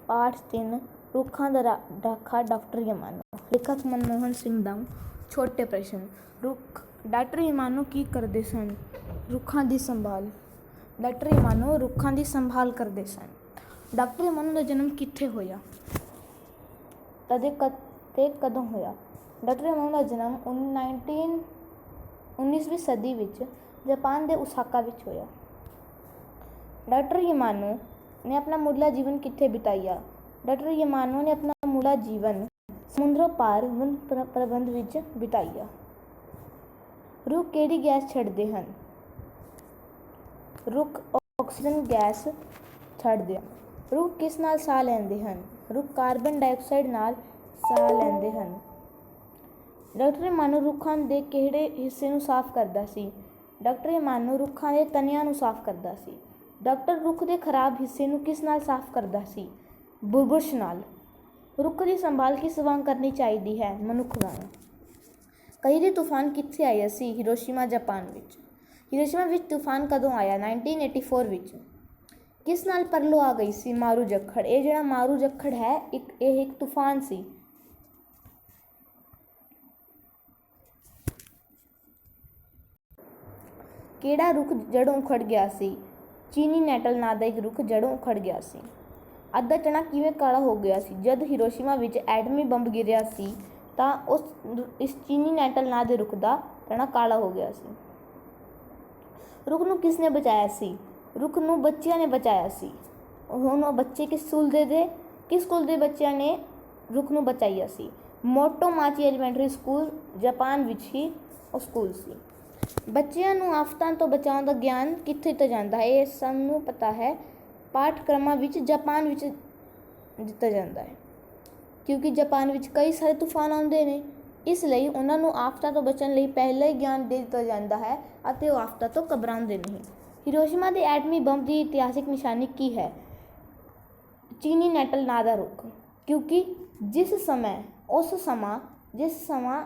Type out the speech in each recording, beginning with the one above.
ਪਾਠ 3 ਰੁੱਖਾਂ ਦਾ ਰਾਖਾ ਡਾਕਟਰ ਯਮਾਨੋ। ਲੇਖਕ ਮਨਮੋਹਨ ਸਿੰਘ ਦਾ ਛੋਟੇ ਪ੍ਰਸ਼ਨ। ਡਾਕਟਰ ਯਮਾਨੋ ਕੀ ਕਰਦੇ ਸਨ? ਰੁੱਖਾਂ ਦੀ ਸੰਭਾਲ। ਡਾਕਟਰ ਯਮਾਨੋ ਰੁੱਖਾਂ ਦੀ ਸੰਭਾਲ ਕਰਦੇ ਸਨ। ਡਾਕਟਰ ਯਮਾਨੋ ਦਾ ਜਨਮ ਕਿੱਥੇ ਹੋਇਆ ਤੇ ਕਦੋਂ ਹੋਇਆ? ਡਾਕਟਰ ਯਮਾਨੋ ਦਾ ਜਨਮ 19ਵੀਂ ਸਦੀ ਵਿੱਚ ਜਾਪਾਨ ਦੇ ਓਸਾਕਾ ਵਿੱਚ ਹੋਇਆ। ਡਾਕਟਰ ਯਮਾਨੋ ਨੇ ਆਪਣਾ ਮੁੱਢਲਾ ਜੀਵਨ ਕਿੱਥੇ ਬਿਤਾਇਆ? ਡਾਕਟਰ ਯਮਾਨੋ ਨੇ ਆਪਣਾ ਮੁੱਢਲਾ ਜੀਵਨ ਸਮੁੰਦਰੋਂ ਪਾਰ ਵਣ ਪ੍ਰਬੰਧ ਵਿੱਚ ਬਿਤਾਇਆ। ਰੁੱਖ ਕਿਹੜੀ ਗੈਸ ਛੱਡਦੇ ਹਨ? ਰੁੱਖ ਆਕਸੀਜਨ ਗੈਸ ਛੱਡਦੇ ਹਨ। ਰੁੱਖ ਕਿਸ ਨਾਲ ਸਾਹ ਲੈਂਦੇ ਹਨ? ਰੁੱਖ ਕਾਰਬਨ ਡਾਈਆਕਸਾਈਡ ਨਾਲ ਸਾਹ ਲੈਂਦੇ ਹਨ। ਡਾਕਟਰ ਯਮਾਨੋ ਰੁੱਖਾਂ ਦੇ ਕਿਹੜੇ ਹਿੱਸੇ ਨੂੰ ਸਾਫ਼ ਕਰਦਾ ਸੀ? ਡਾਕਟਰ ਯਮਾਨੋ ਰੁੱਖਾਂ ਦੇ ਤਣਿਆਂ ਨੂੰ ਸਾਫ਼ ਕਰਦਾ ਸੀ। ਡਾਕਟਰ ਰੁੱਖ ਦੇ ਖਰਾਬ ਹਿੱਸੇ ਨੂੰ ਕਿਸ ਨਾਲ ਸਾਫ਼ ਕਰਦਾ ਸੀ? ਬੁਰਸ਼ ਨਾਲ। ਰੁੱਖ ਦੀ ਸੰਭਾਲ ਕਿਸ ਵਾਂਗ ਕਰਨੀ ਚਾਹੀਦੀ ਹੈ? ਮਨੁੱਖ ਵਾਂਗ। ਕਈਰੀ ਤੂਫਾਨ ਕਿੱਥੇ ਆਇਆ ਸੀ? ਹੀਰੋਸ਼ੀਮਾ ਜਾਪਾਨ ਵਿੱਚ। ਹੀਰੋਸ਼ੀਮਾ ਵਿੱਚ ਤੂਫਾਨ ਕਦੋਂ ਆਇਆ? 1984 ਵਿੱਚ। ਕਿਸ ਨਾਲ ਪਰਲੋ ਆ ਗਈ ਸੀ? ਮਾਰੂ ਜੱਖੜ। ਇਹ ਜਿਹੜਾ ਮਾਰੂ ਜੱਖੜ ਹੈ ਇਹ ਇੱਕ ਤੂਫਾਨ ਸੀ। ਕਿਹੜਾ ਰੁੱਖ ਜੜੋਂ ਉਖੜ ਗਿਆ ਸੀ? ਚੀਨੀ ਨੈਟਲ ਨਾਂ ਦਾ ਇੱਕ ਰੁੱਖ ਜੜੋਂ ਉਖੜ ਗਿਆ ਸੀ। ਅੱਧਾ ਚਣਾ ਕਿਵੇਂ ਕਾਲਾ ਹੋ ਗਿਆ ਸੀ? ਜਦ ਹੀਰੋਸ਼ੀਮਾ ਵਿੱਚ ਐਟਮੀ ਬੰਬ ਗਿਰਿਆ ਸੀ ਤਾਂ ਇਸ ਚੀਨੀ ਨੈਟਲ ਨਾਂ ਦੇ ਰੁੱਖ ਦਾ ਤਣਾ ਕਾਲਾ ਹੋ ਗਿਆ ਸੀ। ਰੁੱਖ ਨੂੰ ਕਿਸ ਨੇ ਬਚਾਇਆ ਸੀ? ਰੁੱਖ ਨੂੰ ਬੱਚਿਆਂ ਨੇ ਬਚਾਇਆ ਸੀ। ਹੁਣ ਉਹ ਬੱਚੇ ਕਿਸ ਸਕੂਲ ਦੇ ਬੱਚਿਆਂ ਨੇ ਰੁੱਖ ਨੂੰ ਬਚਾਇਆ ਸੀ? ਮੋਟੋਮਾਚੀ ਐਲੀਮੈਂਟਰੀ ਸਕੂਲ ਜਾਪਾਨ ਵਿੱਚ ਹੀ ਉਹ ਸਕੂਲ ਸੀ। ਬੱਚਿਆਂ ਨੂੰ ਆਫ਼ਤਾਂ ਤੋਂ ਬਚਾਉਣ ਦਾ ਗਿਆਨ ਕਿੱਥੇ ਦਿੱਤਾ ਜਾਂਦਾ ਹੈ? ਇਹ ਸਾਨੂੰ ਪਤਾ ਹੈ, ਪਾਠਕ੍ਰਮਾਂ ਵਿੱਚ ਜਾਪਾਨ ਵਿੱਚ ਦਿੱਤਾ ਜਾਂਦਾ ਹੈ, ਕਿਉਂਕਿ ਜਾਪਾਨ ਵਿੱਚ ਕਈ ਸਾਰੇ ਤੂਫਾਨ ਆਉਂਦੇ ਨੇ। ਇਸ ਲਈ ਉਹਨਾਂ ਨੂੰ ਆਫ਼ਤਾਂ ਤੋਂ ਬਚਣ ਲਈ ਪਹਿਲਾਂ ਹੀ ਗਿਆਨ ਦੇ ਦਿੱਤਾ ਜਾਂਦਾ ਹੈ ਅਤੇ ਉਹ ਆਫ਼ਤਾਂ ਤੋਂ ਘਬਰਾਉਂਦੇ ਨਹੀਂ। ਹੀਰੋਸ਼ੀਮਾ ਦੇ ਐਟਮੀ ਬੰਬ ਦੀ ਇਤਿਹਾਸਿਕ ਨਿਸ਼ਾਨੀ ਕੀ ਹੈ? ਚੀਨੀ ਨੈਟਲ ਨਾਂ ਦਾ ਰੁੱਖ। ਕਿਉਂਕਿ ਜਿਸ ਸਮਾਂ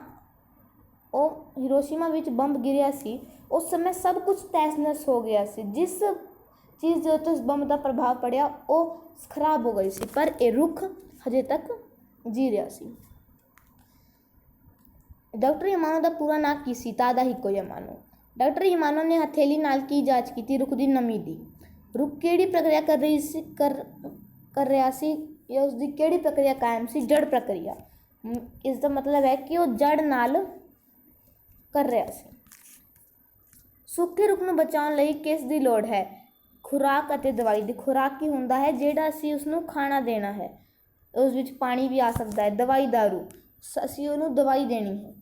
ਉਹ ਹੀਰੋਸ਼ੀਮਾ ਵਿੱਚ ਬੰਬ ਗਿਰਿਆ ਸੀ ਉਸ ਸਮੇਂ ਸਭ ਕੁਝ ਤਹਿਸ-ਨਹਿਸ ਹੋ ਗਿਆ ਸੀ। ਜਿਸ ਚੀਜ਼ ਦੇ ਉੱਤੇ ਉਸ ਬੰਬ ਦਾ ਪ੍ਰਭਾਵ ਪੜਿਆ ਉਹ ਖਰਾਬ ਹੋ ਗਈ ਸੀ, ਪਰ ਇਹ ਰੁੱਖ ਹਜੇ ਤੱਕ ਜੀ ਰਿਹਾ ਸੀ। ਡਾਕਟਰ ਯਮਾਨੋ ਦਾ ਪੂਰਾ ਨਾਂ ਕੀ ਸੀ? ਤਾਦਾਹਿਕੋ ਯਮਾਨੋ। ਡਾਕਟਰ ਯਮਾਨੋ ਨੇ ਹਥੇਲੀ ਨਾਲ ਕੀ ਜਾਂਚ ਕੀਤੀ? ਰੁੱਖ ਦੀ ਨਮੀ ਦੀ। ਰੁੱਖ ਕਿਹੜੀ ਪ੍ਰਕਿਰਿਆ ਕਰ ਰਿਹਾ ਸੀ ਜਾਂ ਉਸਦੀ ਕਿਹੜੀ ਪ੍ਰਕਿਰਿਆ ਕਾਇਮ ਸੀ? ਜੜ ਪ੍ਰਕਿਰਿਆ। ਇਸ ਦਾ ਮਤਲਬ ਹੈ ਕਿ ਉਹ ਜੜ ਨਾਲ ਕਰ ਰਿਹਾ ਸੀ। ਸੁੱਕੇ ਰੁੱਖ ਨੂੰ ਬਚਾਉਣ ਲਈ ਕਿਸ ਦੀ ਲੋੜ ਹੈ? ਖੁਰਾਕ ਅਤੇ ਦਵਾਈ ਦੀ। ਖੁਰਾਕ ਕੀ ਹੁੰਦਾ ਹੈ? ਜਿਹੜਾ ਅਸੀਂ ਉਸਨੂੰ ਖਾਣਾ ਦੇਣਾ ਹੈ, ਉਸ ਵਿੱਚ ਪਾਣੀ ਵੀ ਆ ਸਕਦਾ ਹੈ। ਦਵਾਈ ਦਾਰੂ, ਅਸੀਂ ਉਹਨੂੰ ਦਵਾਈ ਦੇਣੀ ਹੈ।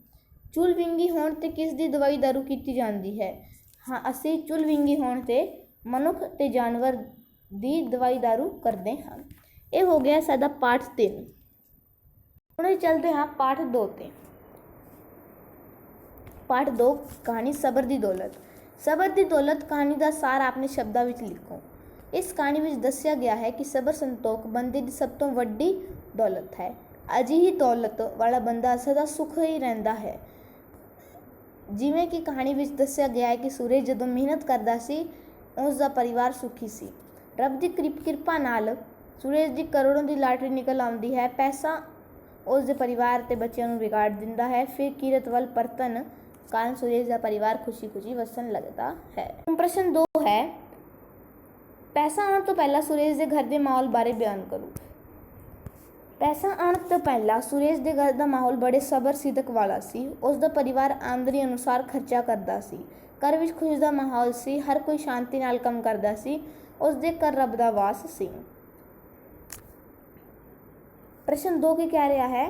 ਚੁੱਲ੍ਹ ਵਿੰਗੀ ਹੋਣ 'ਤੇ ਕਿਸ ਦੀ ਦਵਾਈ ਦਾਰੂ ਕੀਤੀ ਜਾਂਦੀ ਹੈ? ਅਸੀਂ ਚੁੱਲ੍ਹ ਵਿੰਗੀ ਹੋਣ 'ਤੇ ਮਨੁੱਖ ਅਤੇ ਜਾਨਵਰ ਦੀ ਦਵਾਈ ਦਾਰੂ ਕਰਦੇ ਹਾਂ। ਇਹ ਹੋ ਗਿਆ ਸਾਡਾ ਪਾਠ 3। ਹੁਣ ਚੱਲਦੇ ਹਾਂ ਪਾਠ 2 'ਤੇ। ਪਾਠ 2 ਕਹਾਣੀ ਸਬਰ ਦੀ ਦੌਲਤ। ਸਬਰ ਦੀ ਦੌਲਤ ਕਹਾਣੀ ਦਾ ਸਾਰ ਆਪਣੇ ਸ਼ਬਦਾਂ ਵਿੱਚ ਲਿਖੋ। ਇਸ ਕਹਾਣੀ ਵਿੱਚ ਦੱਸਿਆ ਗਿਆ ਹੈ ਕਿ ਸਬਰ ਸੰਤੋਖ ਬੰਦੇ ਦੀ ਸਭ ਤੋਂ ਵੱਡੀ ਦੌਲਤ ਹੈ। ਅਜਿਹੀ ਦੌਲਤ ਵਾਲਾ ਬੰਦਾ ਸਦਾ ਸੁਖ ਹੀ ਰਹਿੰਦਾ ਹੈ। ਜਿਵੇਂ ਕਿ ਕਹਾਣੀ ਵਿੱਚ ਦੱਸਿਆ ਗਿਆ ਹੈ ਕਿ ਸੂਰਜ ਜਦੋਂ ਮਿਹਨਤ ਕਰਦਾ ਸੀ ਉਸ ਦਾ ਪਰਿਵਾਰ ਸੁਖੀ ਸੀ। ਰੱਬ ਦੀ ਕਿਰਪਾ ਨਾਲ ਸੂਰਜ ਦੀ ਕਰੋੜਾਂ ਦੀ ਲਾਟਰੀ ਨਿਕਲ ਆਉਂਦੀ ਹੈ। ਪੈਸਾ ਉਸ ਦੇ ਪਰਿਵਾਰ ਅਤੇ ਬੱਚਿਆਂ ਨੂੰ ਵਿਗਾੜ ਦਿੰਦਾ ਹੈ। ਫਿਰ ਕਿਰਤ ਵੱਲ ਪਰਤਣ ਕਾਰਨ ਸੂਰਜ ਦਾ ਪਰਿਵਾਰ ਖੁਸ਼ੀ ਵਸਣ ਲੱਗਦਾ ਹੈ। ਹੁਣ ਪ੍ਰਸ਼ਨ 2 ਹੈ, ਪੈਸਾ ਆਉਣ ਤੋਂ ਪਹਿਲਾਂ ਸੂਰਜ ਦੇ ਘਰ ਦੇ ਮਾਹੌਲ ਬਾਰੇ ਬਿਆਨ ਕਰੋ। ਪੈਸਾ ਆਉਣ ਤੋਂ ਪਹਿਲਾਂ ਸੂਰਜ ਦੇ ਘਰ ਦਾ ਮਾਹੌਲ ਬੜੇ ਸਬਰ ਸਿਦਕ ਵਾਲਾ ਸੀ। ਉਸ ਦਾ ਪਰਿਵਾਰ ਆਮਦਨੀ ਅਨੁਸਾਰ ਖਰਚਾ ਕਰਦਾ ਸੀ। ਘਰ ਵਿੱਚ ਖੁਸ਼ੀ ਦਾ ਮਾਹੌਲ ਸੀ। ਹਰ ਕੋਈ ਸ਼ਾਂਤੀ ਨਾਲ ਕੰਮ ਕਰਦਾ ਸੀ। ਉਸ ਦੇ ਘਰ ਰੱਬ ਦਾ ਵਾਸ ਸੀ। ਪ੍ਰਸ਼ਨ 2 ਕੀ ਕਹਿ ਰਿਹਾ ਹੈ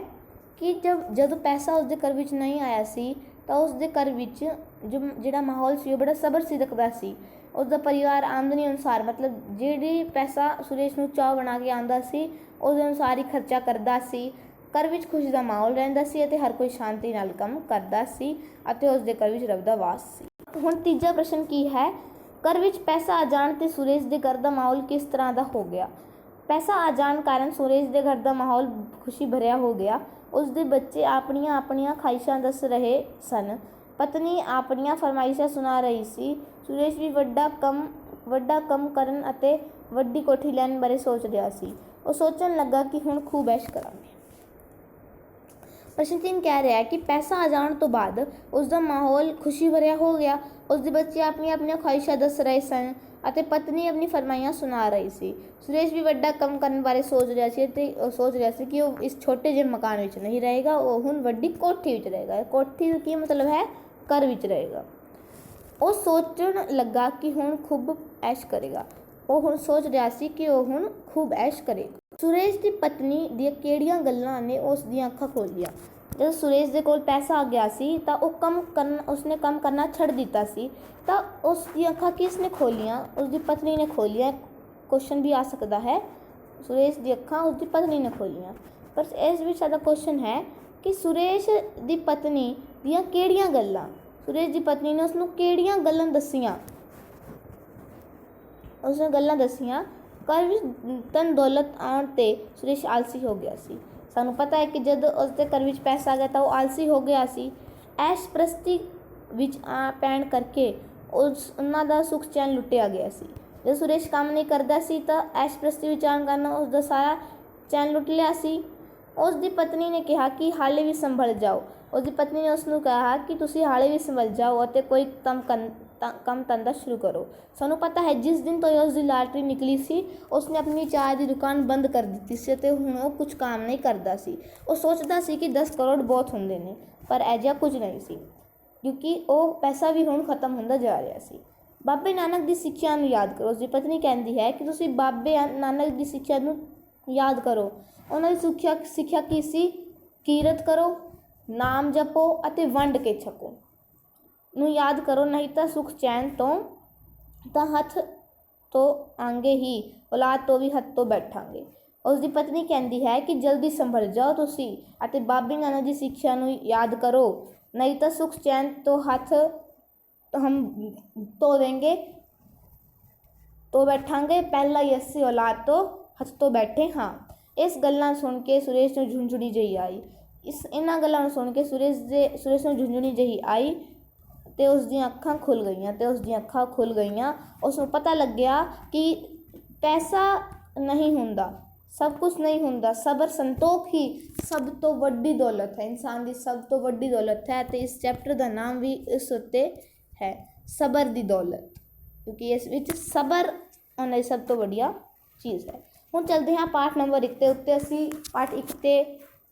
ਕਿ ਜਦੋਂ ਪੈਸਾ ਉਸ ਦੇ ਘਰ ਵਿੱਚ ਨਹੀਂ ਆਇਆ ਸੀ ਤਾਂ ਉਸ ਦੇ ਘਰ ਵਿੱਚ ਜਿਹੜਾ ਮਾਹੌਲ ਸੀ ਉਹ ਬੜਾ ਸਬਰ ਸਿਦਕ ਦਾ ਸੀ। ਉਸ ਦਾ ਪਰਿਵਾਰ ਆਮਦਨੀ ਅਨੁਸਾਰ, ਮਤਲਬ ਜਿਹੜੀ ਪੈਸਾ ਸੂਰਜ ਨੂੰ ਚਾਅ ਬਣਾ ਕੇ ਆਉਂਦਾ ਸੀ ਉਸ ਅਨੁਸਾਰ ਹੀ ਖਰਚਾ ਕਰਦਾ ਸੀ। ਘਰ ਵਿੱਚ ਖੁਸ਼ੀ ਦਾ ਮਾਹੌਲ ਰਹਿੰਦਾ ਸੀ ਅਤੇ ਹਰ ਕੋਈ ਸ਼ਾਂਤੀ ਨਾਲ ਕੰਮ ਕਰਦਾ ਸੀ ਅਤੇ ਉਸ ਦੇ ਘਰ ਵਿੱਚ ਰੱਬ ਦਾ ਵਾਸ ਸੀ। ਹੁਣ ਤੀਜਾ ਪ੍ਰਸ਼ਨ ਕੀ ਹੈ? ਘਰ ਵਿੱਚ ਪੈਸਾ ਆ ਜਾਣ 'ਤੇ ਸੂਰਜ ਦੇ ਘਰ ਦਾ ਮਾਹੌਲ ਕਿਸ ਤਰ੍ਹਾਂ ਦਾ ਹੋ ਗਿਆ? ਪੈਸਾ ਆ ਜਾਣ ਕਾਰਨ ਸੂਰਜ ਦੇ ਘਰ ਦਾ ਮਾਹੌਲ ਖੁਸ਼ੀ ਭਰਿਆ ਹੋ ਗਿਆ। ਉਸ ਦੇ ਬੱਚੇ ਆਪਣੀਆਂ ਖਾਹਿਸ਼ਾਂ ਦੱਸ ਰਹੇ ਸਨ। ਪਤਨੀ ਆਪਣੀਆਂ ਫਰਮਾਇਸ਼ਾਂ ਸੁਣਾ ਰਹੀ ਸੀ। ਸੂਰਜ ਵੀ ਵੱਡਾ ਕੰਮ ਕਰਨ ਅਤੇ ਵੱਡੀ ਕੋਠੀ ਲੈਣ ਬਾਰੇ ਸੋਚ ਰਿਹਾ ਸੀ। ਉਹ ਸੋਚਣ ਲੱਗਾ ਕਿ ਹੁਣ ਖੂਬ ਐਸ਼ ਕਰਾਂਗੇ। ਪ੍ਰਸ਼ਨ 3 ਕਹਿ ਰਿਹਾ ਹੈ ਕਿ ਪੈਸਾ ਆ ਜਾਣ ਤੋਂ ਬਾਅਦ ਉਸ ਦਾ ਮਾਹੌਲ ਖੁਸ਼ੀ ਭਰਿਆ ਹੋ ਗਿਆ। ਉਸ ਦੇ ਬੱਚੇ ਆਪਣੀਆਂ ਖਵਾਹਿਸ਼ਾਂ ਦੱਸ ਰਹੇ ਸਨ ਅਤੇ ਪਤਨੀ ਆਪਣੀ ਫਰਮਾਈਆਂ ਸੁਣਾ ਰਹੀ ਸੀ। ਸੁਰੇਸ਼ ਵੀ ਵੱਡਾ ਕੰਮ ਕਰਨ ਬਾਰੇ ਸੋਚ ਰਿਹਾ ਸੀ ਅਤੇ ਉਹ ਸੋਚ ਰਿਹਾ ਸੀ ਕਿ ਉਹ ਇਸ ਛੋਟੇ ਜਿਹੇ ਮਕਾਨ ਵਿੱਚ ਨਹੀਂ ਰਹੇਗਾ, ਉਹ ਹੁਣ ਵੱਡੀ ਕੋਠੀ ਵਿੱਚ ਰਹੇਗਾ। ਕੋਠੀ ਦਾ ਕੀ ਮਤਲਬ ਹੈ? ਘਰ ਵਿੱਚ ਰਹੇਗਾ। ਉਹ ਸੋਚਣ ਲੱਗਾ ਕਿ ਹੁਣ ਖੂਬ ਐਸ਼ ਕਰੇਗਾ। ਉਹ ਹੁਣ ਸੋਚ ਰਿਹਾ ਸੀ ਕਿ ਉਹ ਹੁਣ ਖੂਬ ਐਸ਼ ਕਰੇਗਾ। ਸੁਰੇਸ਼ ਦੀ ਪਤਨੀ ਦੀਆਂ ਕਿਹੜੀਆਂ ਗੱਲਾਂ ਨੇ ਉਸ ਦੀਆਂ ਅੱਖਾਂ ਖੋਲ੍ਹੀਆਂ। ਜਦੋਂ ਸੁਰੇਸ਼ ਦੇ ਕੋਲ ਪੈਸਾ ਆ ਗਿਆ ਸੀ ਤਾਂ ਉਸਨੇ ਕੰਮ ਕਰਨਾ ਛੱਡ ਦਿੱਤਾ ਸੀ, ਤਾਂ ਉਸ ਦੀਆਂ ਅੱਖਾਂ ਕਿਸ ਨੇ ਖੋਲ੍ਹੀਆਂ? ਉਸਦੀ ਪਤਨੀ ਨੇ ਖੋਲ੍ਹੀਆਂ। ਕੁਐਸਚਨ ਵੀ ਆ ਸਕਦਾ ਹੈ, ਸੁਰੇਸ਼ ਦੀ ਅੱਖਾਂ ਉਸਦੀ ਪਤਨੀ ਨੇ ਖੋਲ੍ਹੀਆਂ। ਪਰ ਇਸ ਵਿੱਚ ਸਾਡਾ ਕੁਐਸਚਨ ਹੈ ਕਿ ਸੁਰੇਸ਼ ਦੀ ਪਤਨੀ ਦੀਆਂ ਕਿਹੜੀਆਂ ਗੱਲਾਂ? ਸੁਰੇਸ਼ ਦੀ ਪਤਨੀ ਨੇ ਉਸਨੂੰ ਕਿਹੜੀਆਂ ਗੱਲਾਂ ਦੱਸੀਆਂ? ਉਸਨੇ ਗੱਲਾਂ ਦੱਸੀਆਂ। ਘਰ ਵਿੱਚ ਧਨ ਦੌਲਤ ਆਉਣ 'ਤੇ ਸੁਰੇਸ਼ ਆਲਸੀ ਹੋ ਗਿਆ ਸੀ। ਸਾਨੂੰ ਪਤਾ ਹੈ ਕਿ ਜਦ ਉਸਦੇ ਘਰ ਵਿੱਚ ਪੈਸਾ ਆ ਗਿਆ ਤਾਂ ਉਹ ਆਲਸੀ ਹੋ ਗਿਆ ਸੀ। ਐਸ਼ ਪ੍ਰਸਤੀ ਵਿੱਚ ਪੈਣ ਕਰਕੇ ਉਹਨਾਂ ਦਾ ਸੁੱਖ ਚੈਨ ਲੁੱਟਿਆ ਗਿਆ ਸੀ। ਜਦ ਸੁਰੇਸ਼ ਕੰਮ ਨਹੀਂ ਕਰਦਾ ਸੀ ਤਾਂ ਐਸ਼ ਪ੍ਰਸਤੀ ਵਿੱਚ ਆਉਣ ਕਾਰਨ ਉਸਦਾ ਸਾਰਾ ਚੈਨ ਲੁੱਟ ਲਿਆ ਸੀ। ਉਸ ਦੀ ਪਤਨੀ ਨੇ ਕਿਹਾ ਕਿ ਹਾਲੇ ਵੀ ਸੰਭਲ ਜਾਓ। ਉਸਦੀ ਪਤਨੀ ਨੇ ਉਸਨੂੰ ਕਿਹਾ ਕਿ ਤੁਸੀਂ ਹਾਲੇ ਵੀ ਸੰਭਲ ਜਾਓ ਅਤੇ ਕੋਈ ਕੰਮ ਧੰਦਾ ਸ਼ੁਰੂ ਕਰੋ। ਸਾਨੂੰ ਪਤਾ ਹੈ ਜਿਸ ਦਿਨ ਤੋਂ ਉਸਦੀ ਲਾਟਰੀ ਨਿਕਲੀ ਸੀ ਉਸਨੇ ਆਪਣੀ ਚਾਹ ਦੀ ਦੁਕਾਨ ਬੰਦ ਕਰ ਦਿੱਤੀ ਸੀ ਅਤੇ ਹੁਣ ਉਹ ਕੁਝ ਕੰਮ ਨਹੀਂ ਕਰਦਾ ਸੀ। ਉਹ ਸੋਚਦਾ ਸੀ ਕਿ 10 ਕਰੋੜ ਬਹੁਤ ਹੁੰਦੇ ਨੇ, ਪਰ ਅਜਿਹਾ ਕੁਝ ਨਹੀਂ ਸੀ ਕਿਉਂਕਿ ਉਹ ਪੈਸਾ ਵੀ ਹੁਣ ਖਤਮ ਹੁੰਦਾ ਜਾ ਰਿਹਾ ਸੀ। ਬਾਬੇ ਨਾਨਕ ਦੀ ਸਿੱਖਿਆ ਨੂੰ ਯਾਦ ਕਰੋ। ਉਸਦੀ ਪਤਨੀ ਕਹਿੰਦੀ ਹੈ ਕਿ ਤੁਸੀਂ ਬਾਬੇ ਨਾਨਕ ਦੀ ਸਿੱਖਿਆ ਨੂੰ ਯਾਦ ਕਰੋ। ਉਹਨਾਂ ਦੀ ਸਿੱਖਿਆ ਕੀ ਸੀ? ਕੀਰਤ ਕਰੋ, ਨਾਮ ਜਪੋ ਅਤੇ ਵੰਡ ਕੇ ਛਕੋ ਨੂੰ ਯਾਦ ਕਰੋ, ਨਹੀਂ ਤਾਂ ਸੁੱਖ ਚੈਨ ਤਾਂ ਹੱਥ ਤੋਂ ਆਂਗੇ ਹੀ, ਔਲਾਦ ਤੋਂ ਵੀ ਹੱਥ ਤੋਂ ਬੈਠਾਂਗੇ। ਉਸਦੀ ਪਤਨੀ ਕਹਿੰਦੀ ਹੈ ਕਿ ਜਲਦੀ ਸੰਭਲ ਜਾਓ ਤੁਸੀਂ ਅਤੇ ਬਾਬੇ ਨਾਨਕ ਦੀ ਸਿੱਖਿਆ ਨੂੰ ਯਾਦ ਕਰੋ, ਨਹੀਂ ਤਾਂ ਸੁੱਖ ਚੈਨ ਤੋਂ ਹੱਥ ਹਮ ਧੋ ਦੇंगे तो बैठांगे, ਪਹਿਲਾਂ ਹੀ ਅਸੀਂ ਔਲਾਦ ਤੋਂ ਹੱਥ ਤੋਂ ਬੈਠੇ ਹਾਂ। ਇਸ ਗੱਲਾਂ ਸੁਣ ਕੇ ਸੁਰੇਸ਼ ਨੂੰ ਝੁੰਝੁਣੀ ਜਿਹੀ ਆਈ। ਇਹਨਾਂ ਗੱਲਾਂ ਨੂੰ ਸੁਣ ਕੇ ਸੁਰੇਸ਼ ਨੂੰ ਝੁੰਝੁਣੀ ਜਿਹੀ ਆਈ ਤੇ ਉਸ ਦੀਆਂ ਅੱਖਾਂ ਖੁੱਲ੍ਹ ਗਈਆਂ। ਉਸ ਨੂੰ ਪਤਾ ਲੱਗਿਆ ਕਿ ਪੈਸਾ ਨਹੀਂ ਹੁੰਦਾ, ਸਭ ਕੁਝ ਨਹੀਂ ਹੁੰਦਾ। ਸਬਰ ਸੰਤੋਖ ਹੀ ਸਭ ਤੋਂ ਵੱਡੀ ਦੌਲਤ ਹੈ। ਇਨਸਾਨ ਦੀ ਸਭ ਤੋਂ ਵੱਡੀ ਦੌਲਤ ਹੈ ਅਤੇ ਇਸ ਚੈਪਟਰ ਦਾ ਨਾਮ ਵੀ ਇਸ ਉੱਤੇ ਹੈ, ਸਬਰ ਦੀ ਦੌਲਤ, ਕਿਉਂਕਿ ਇਸ ਵਿੱਚ ਸਬਰ ਉਹਨਾਂ ਦੀ ਸਭ ਤੋਂ ਵਧੀਆ ਚੀਜ਼ ਹੈ। ਹੁਣ ਚੱਲਦੇ ਹਾਂ ਪਾਠ ਨੰਬਰ 1 ਦੇ ਉੱਤੇ। ਅਸੀਂ ਪਾਠ 1 ਤੇ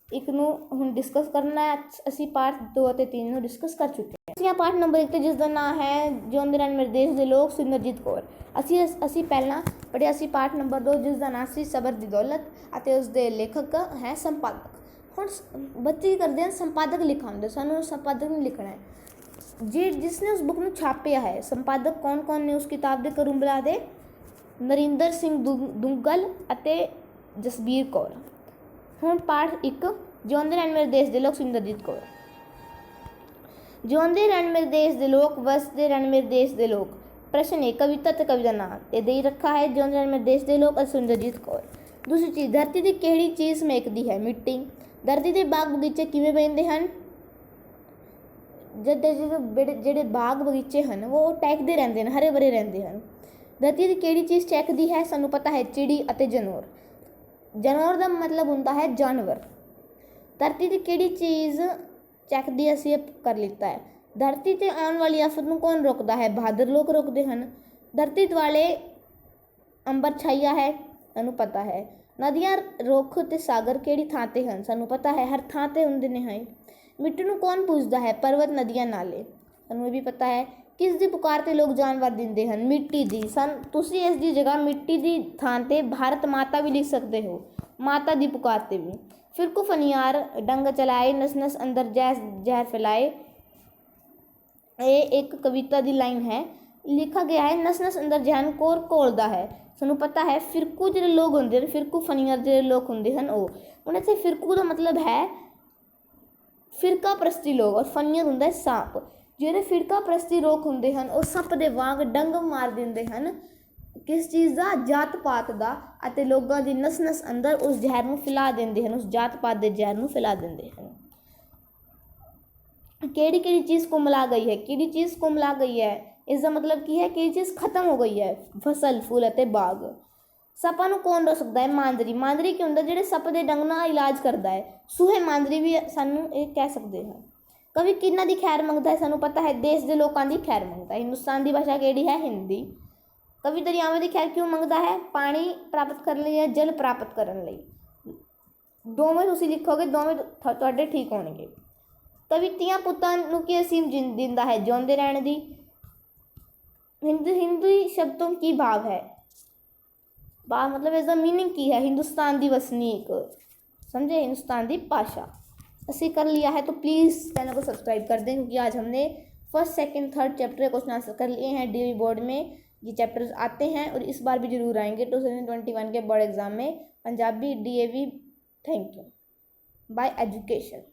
1 ਨੂੰ ਹੁਣ ਡਿਸਕਸ ਕਰਨਾ ਹੈ। ਅਸੀਂ ਪਾਠ 2 ਅਤੇ 3 ਨੂੰ ਡਿਸਕਸ ਕਰ ਚੁੱਕੇ ਹਾਂ। ਅਸੀਂ ਪਾਠ ਨੰਬਰ 1 ਤੇ ਜਿਸ ਦਾ ਨਾਂ ਹੈ ਜਿਉਂਦੇ ਰਹਿਣ ਮੇਰੇ ਦੇਸ਼ ਦੇ ਲੋਕ, ਸੁਰਿੰਦਰਜੀਤ ਕੌਰ। ਅਸੀਂ ਪਹਿਲਾਂ ਪੜ੍ਹਿਆ ਸੀ ਪਾਠ ਨੰਬਰ 2 ਜਿਸ ਦਾ ਨਾਂ ਸੀ ਸਬਰ ਦੀ ਦੌਲਤ ਅਤੇ ਉਸ ਦੇ ਲੇਖਕ ਹੈ ਸੰਪਾਦਕ। ਹੁਣ ਬੱਚੇ ਕੀ ਕਰਦੇ ਹਨ? ਸੰਪਾਦਕ ਲਿਖਾਉਂਦੇ। ਸਾਨੂੰ ਸੰਪਾਦਕ ਨਹੀਂ ਲਿਖਣਾ ਹੈ। ਜਿਸਨੇ ਉਸ ਬੁੱਕ ਨੂੰ ਛਾਪਿਆ ਹੈ, ਸੰਪਾਦਕ ਕੌਣ ਨੇ ਉਸ ਕਿਤਾਬ ਦੇ? ਕਰੁੰਬਲਾ ਦੇ ਨਰਿੰਦਰ ਸਿੰਘ ਦੁੱਗਲ ਅਤੇ ਜਸਬੀਰ ਕੌਰ। ਹੁਣ ਪਾਠ 1 ਜਿਉਂਦੇ ਰਹਿਣ ਮੇਰੇ ਦੇਸ਼ ਦੇ ਲੋਕ, ਸੁਰਿੰਦਰਜੀਤ ਕੌਰ। ਜਿਉਂਦੇ ਰਹਿਣ ਮੇਰੇ ਦੇਸ਼ ਦੇ ਲੋਕ, ਵਸਦੇ ਰਹਿਣ ਮੇਰੇ ਦੇਸ਼ ਦੇ ਲੋਕ। ਪ੍ਰਸ਼ਨ 1 ਕਵਿਤਾ ਅਤੇ ਕਵੀ ਦਾ ਨਾਮ ਤੇ ਦੇ ਰੱਖਾ ਹੈ ਜਿਉਂਦੇ ਰਹਿਣ ਮੇਰੇ ਦੇਸ਼ ਦੇ ਲੋਕ ਅਤੇ ਸੁਰਿੰਦਰਜੀਤ ਕੌਰ। ਦੂਸਰੀ ਚੀਜ਼, ਧਰਤੀ ਦੀ ਕਿਹੜੀ ਚੀਜ਼ ਮਹਿਕਦੀ ਹੈ? ਮਿੱਟੀ। ਧਰਤੀ ਦੇ ਬਾਗ ਬਗੀਚੇ ਕਿਵੇਂ ਬਹਿੰਦੇ ਹਨ? ਜਿਹੜੇ ਬਾਗ ਬਗੀਚੇ ਹਨ ਉਹ ਟਹਿਕਦੇ ਰਹਿੰਦੇ ਹਨ, ਹਰੇ ਭਰੇ ਰਹਿੰਦੇ ਹਨ। ਧਰਤੀ ਦੀ ਕਿਹੜੀ ਚੀਜ਼ ਚਹਿਕਦੀ ਹੈ? ਸਾਨੂੰ ਪਤਾ ਹੈ ਚਿੜੀ ਅਤੇ ਜਨੌਰ। ਜਨੌਰ ਦਾ ਮਤਲਬ ਹੁੰਦਾ ਹੈ ਜਾਨਵਰ। ਧਰਤੀ ਦੀ ਕਿਹੜੀ ਚੀਜ਼ ਚਹਿਕਦੀ? ਅਸੀਂ ਕਰ ਲਿੱਤਾ ਹੈ। ਧਰਤੀ 'ਤੇ ਆਉਣ ਵਾਲੀ ਆਫਤ ਨੂੰ ਕੌਣ ਰੋਕਦਾ ਹੈ? ਬਹਾਦਰ ਲੋਕ ਰੋਕਦੇ ਹਨ। ਧਰਤੀ ਦੁਆਲੇ ਅੰਬਰ ਛਾਇਆ ਹੈ, ਸਾਨੂੰ ਪਤਾ ਹੈ। ਨਦੀਆਂ, ਰੁੱਖ ਅਤੇ ਸਾਗਰ ਕਿਹੜੀ ਥਾਂ 'ਤੇ ਹਨ? ਸਾਨੂੰ ਪਤਾ ਹੈ ਹਰ ਥਾਂ 'ਤੇ ਹੁੰਦੇ ਨੇ ਹੈ। ਮਿੱਟੀ ਨੂੰ ਕੌਣ ਪੂਜਦਾ ਹੈ? ਪਰਬਤ, ਨਦੀਆਂ, ਨਾਲੇ, ਸਾਨੂੰ ਇਹ ਵੀ ਪਤਾ ਹੈ। ਕਿਸ ਦੀ ਪੁਕਾਰ 'ਤੇ ਲੋਕ ਜਾਨਵਰ ਦਿੰਦੇ ਹਨ? ਮਿੱਟੀ ਦੀ। ਤੁਸੀਂ ਇਸ ਦੀ ਜਗ੍ਹਾ ਮਿੱਟੀ ਦੀ ਥਾਂ 'ਤੇ ਭਾਰਤ ਮਾਤਾ ਵੀ ਲਿਖ ਸਕਦੇ ਹੋ, ਮਾਤਾ ਦੀ ਪੁਕਾਰ 'ਤੇ ਵੀ। ਫਿਰਕੂ ਫਨਿਆਰ ਡੰਗ ਚਲਾਏ, ਨਸ ਨਸ ਅੰਦਰ ਜ਼ਹਿਰ ਫੈਲਾਏ। ਇਹ ਇੱਕ ਕਵਿਤਾ ਦੀ ਲਾਈਨ ਹੈ। ਲਿਖਾ ਗਿਆ ਹੈ ਨਸ ਨਸ ਅੰਦਰ ਜ਼ਹਿਰ ਕੌਣ ਘੋਲਦਾ ਹੈ? ਸਾਨੂੰ ਪਤਾ ਹੈ ਫਿਰਕੂ ਜਿਹੜੇ ਲੋਕ ਹੁੰਦੇ ਨੇ, ਫਿਰਕੂ ਫਨਿਆਰ ਜਿਹੜੇ ਲੋਕ ਹੁੰਦੇ ਹਨ ਉਹ। ਹੁਣ ਇੱਥੇ ਫਿਰਕੂ ਦਾ ਮਤਲਬ ਹੈ ਫਿਰਕਾ ਪ੍ਰਸਤੀ ਲੋਕ ਔਰ ਫਨਿਆਰ ਹੁੰਦਾ ਹੈ ਸੱਪ। ਜਿਹੜੇ ਫਿਰਕਾ ਪ੍ਰਸਤੀ ਲੋਕ ਹੁੰਦੇ ਹਨ ਉਹ ਸੱਪ ਦੇ ਵਾਂਗ ਡੰਗ ਮਾਰ ਦਿੰਦੇ ਹਨ। ਕਿਸ ਚੀਜ਼ ਦਾ? ਜਾਤ ਪਾਤ ਦਾ। ਅਤੇ ਲੋਕਾਂ ਦੀ ਨਸ ਨਸ ਅੰਦਰ ਉਸ ਜ਼ਹਿਰ ਨੂੰ ਫੈਲਾ ਦਿੰਦੇ ਹਨ, ਉਸ ਜਾਤ ਪਾਤ ਦੇ ਜ਼ਹਿਰ ਨੂੰ ਫੈਲਾ ਦਿੰਦੇ ਹਨ। ਕਿਹੜੀ ਚੀਜ਼ ਕੁਮਲਾ ਗਈ ਹੈ? ਕਿਹੜੀ ਚੀਜ਼ ਕੁਮਲਾ ਗਈ ਹੈ? ਇਸ ਦਾ ਮਤਲਬ ਕੀ ਹੈ? ਕਿਹੜੀ ਚੀਜ਼ ਖਤਮ ਹੋ ਗਈ ਹੈ? ਫਸਲ, ਫੁੱਲ ਅਤੇ ਬਾਗ। ਸੱਪਾਂ ਨੂੰ ਕੌਣ ਰੋਕ ਸਕਦਾ ਹੈ? ਮਾਂਦਰੀ। ਮਾਂਦਰੀ ਕੀ ਹੁੰਦਾ? ਜਿਹੜੇ ਸੱਪ ਦੇ ਡੰਗ ਨਾਲ ਇਲਾਜ ਕਰਦਾ ਹੈ। ਸੂਹੇ ਮਾਂਦਰੀ ਵੀ ਸਾਨੂੰ ਇਹ ਕਹਿ ਸਕਦੇ ਹਾਂ। ਕਵੀ ਕਿਹਨਾਂ ਦੀ ਖੈਰ ਮੰਗਦਾ ਹੈ? ਸਾਨੂੰ ਪਤਾ ਹੈ, ਦੇਸ਼ ਦੇ ਲੋਕਾਂ ਦੀ ਖੈਰ ਮੰਗਦਾ ਹੈ। ਹਿੰਦੁਸਤਾਨ ਦੀ ਭਾਸ਼ਾ ਕਿਹੜੀ ਹੈ? ਹਿੰਦੀ। ਕਵੀ ਦਰਿਆਵਾਂ ਦੀ ਖੈਰ ਕਿਉਂ ਮੰਗਦਾ ਹੈ? ਪਾਣੀ ਪ੍ਰਾਪਤ ਕਰਨ ਲਈ ਜਾਂ ਜਲ ਪ੍ਰਾਪਤ ਕਰਨ ਲਈ। ਦੋਵੇਂ ਤੁਸੀਂ ਲਿਖੋਗੇ, ਦੋਵੇਂ ਤੁਹਾਡੇ ਠੀਕ ਹੋਣਗੇ। ਕਵੀ ਧੀਆਂ ਪੁੱਤਾਂ ਨੂੰ ਕੀ ਅਸੀਮ ਦਿੰਦਾ ਹੈ? ਜਿਉਂਦੇ ਰਹਿਣ ਦੀ। ਹਿੰਦੂ ਸ਼ਬਦ ਤੋਂ ਕੀ ਭਾਵ ਹੈ? भाव मतलब इसका मीनिंग की है? हिंदुस्तान की वसनीक, समझे, हिंदुस्तान की भाषा। ऐसे कर लिया है तो प्लीज़ चैनल को सब्सक्राइब कर दें, क्योंकि आज हमने फर्स्ट सेकंड थर्ड चैप्टर के क्वेश्चन आंसर कर लिए हैं। DAV बोर्ड में ये चैप्टर्स आते हैं और इस बार भी जरूर आएंगे 2021 के बोर्ड एग्जाम में Punjabi DAV। Thank you. Bye education.